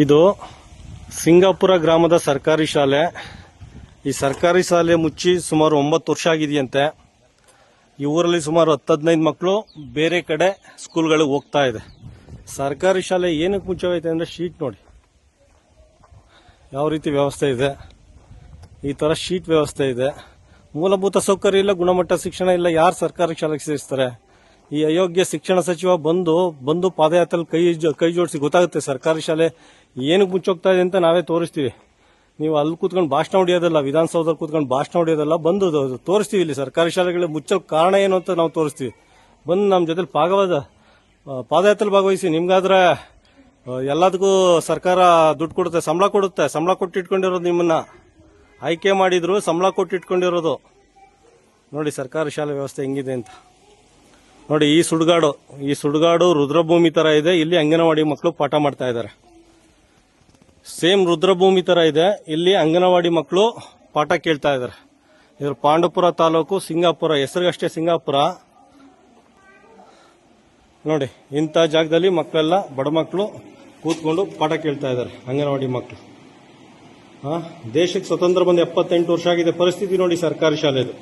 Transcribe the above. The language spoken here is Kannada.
ಇದು ಸಿಂಗಾಪುರ ಗ್ರಾಮದ ಸರ್ಕಾರಿ ಶಾಲೆ. ಈ ಸರ್ಕಾರಿ ಶಾಲೆ ಮುಚ್ಚಿ ಸುಮಾರು 9 ವರ್ಷ ಆಗಿದೆಯಂತೆ. ಈ ಊರಲ್ಲಿ ಸುಮಾರು 10-15 ಮಕ್ಕಳು ಬೇರೆ ಕಡೆ ಸ್ಕೂಲ್ಗಳಿಗೆ ಹೋಗ್ತಾ ಇದೆ. ಸರ್ಕಾರಿ ಶಾಲೆ ಏನಕ್ಕೆ ಮುಚ್ಚೋಯ್ತೆ ಅಂದ್ರೆ ಶೀಟ್ ನೋಡಿ ಯಾವ ರೀತಿ ವ್ಯವಸ್ಥೆ ಇದೆ. ಈ ತರ ಶೀಟ್ ವ್ಯವಸ್ಥೆ ಇದೆ. ಮೂಲಭೂತ ಸೌಕರ್ಯ ಇಲ್ಲ, ಗುಣಮಟ್ಟ ಶಿಕ್ಷಣ ಇಲ್ಲ. ಯಾರು ಸರ್ಕಾರಿ ಶಾಲೆಗೆ ಸೇರಿಸ್ತಾರೆ? ಈ ಅಯೋಗ್ಯ ಶಿಕ್ಷಣ ಸಚಿವ ಬಂದು ಪಾದಯಾತ್ರೆ ಕೈ ಜೋಡಿಸಿ ಗೊತ್ತಾಗುತ್ತೆ ಸರ್ಕಾರಿ ಶಾಲೆ ಏನಕ್ಕೆ ಮುಚ್ಚೋಗ್ತಾ ಇದೆ ಅಂತ ನಾವೇ ತೋರಿಸ್ತೀವಿ. ನೀವು ಅಲ್ಲಿ ಕೂತ್ಕೊಂಡು ಭಾಷಣ ಹೊಡೆಯೋದಲ್ಲ, ವಿಧಾನಸೌಧದಲ್ಲಿ ಕೂತ್ಕೊಂಡು ಭಾಷಣ ಹೊಡೆಯೋದಲ್ಲ, ಬಂದು ತೋರಿಸ್ತೀವಿ. ಇಲ್ಲಿ ಸರ್ಕಾರಿ ಶಾಲೆಗಳ ಮುಚ್ಚೋ ಕಾರಣ ಏನು ಅಂತ ನಾವು ತೋರಿಸ್ತೀವಿ. ಬಂದು ನಮ್ಮ ಜೊತೆ ಪಾದಯಾತ್ರೆ ಭಾಗವಹಿಸಿ. ನಿಮ್ಗಾದ್ರೆ ಎಲ್ಲದಕ್ಕೂ ಸರ್ಕಾರ ದುಡ್ಡು ಕೊಡುತ್ತೆ, ಸಂಬಳ ಕೊಟ್ಟಿಟ್ಕೊಂಡಿರೋದು. ನಿಮ್ಮನ್ನ ಆಯ್ಕೆ ಮಾಡಿದ್ರು, ಸಂಬಳ ಕೊಟ್ಟಿಟ್ಕೊಂಡಿರೋದು. ನೋಡಿ ಸರ್ಕಾರಿ ಶಾಲೆ ವ್ಯವಸ್ಥೆ ಹೆಂಗಿದೆ ಅಂತ ನೋಡಿ. ಈ ಸುಡುಗಾಡು ರುದ್ರಭೂಮಿ ತರ ಇದೆ. ಇಲ್ಲಿ ಅಂಗನವಾಡಿ ಮಕ್ಕಳು ಪಾಠ ಮಾಡ್ತಾ ಇದ್ದಾರೆ. ಸೇಮ್ ರುದ್ರಭೂಮಿ ತರ ಇದೆ. ಇಲ್ಲಿ ಅಂಗನವಾಡಿ ಮಕ್ಕಳು ಪಾಠ ಕೇಳ್ತಾ ಇದ್ದಾರೆ. ಇದ್ರ ಪಾಂಡವಪುರ ತಾಲೂಕು, ಸಿಂಗಾಪುರ. ಹೆಸರಿಗಷ್ಟೇ ಸಿಂಗಾಪುರ. ನೋಡಿ ಇಂಥ ಜಾಗದಲ್ಲಿ ಮಕ್ಕಳೆಲ್ಲ, ಬಡ ಮಕ್ಕಳು ಕೂತ್ಕೊಂಡು ಪಾಠ ಕೇಳ್ತಾ ಇದ್ದಾರೆ, ಅಂಗನವಾಡಿ ಮಕ್ಕಳು. ದೇಶಕ್ಕೆ ಸ್ವತಂತ್ರ ಬಂದು 78 ವರ್ಷ ಆಗಿದೆ. ಪರಿಸ್ಥಿತಿ ನೋಡಿ ಸರ್ಕಾರಿ ಶಾಲೆದು.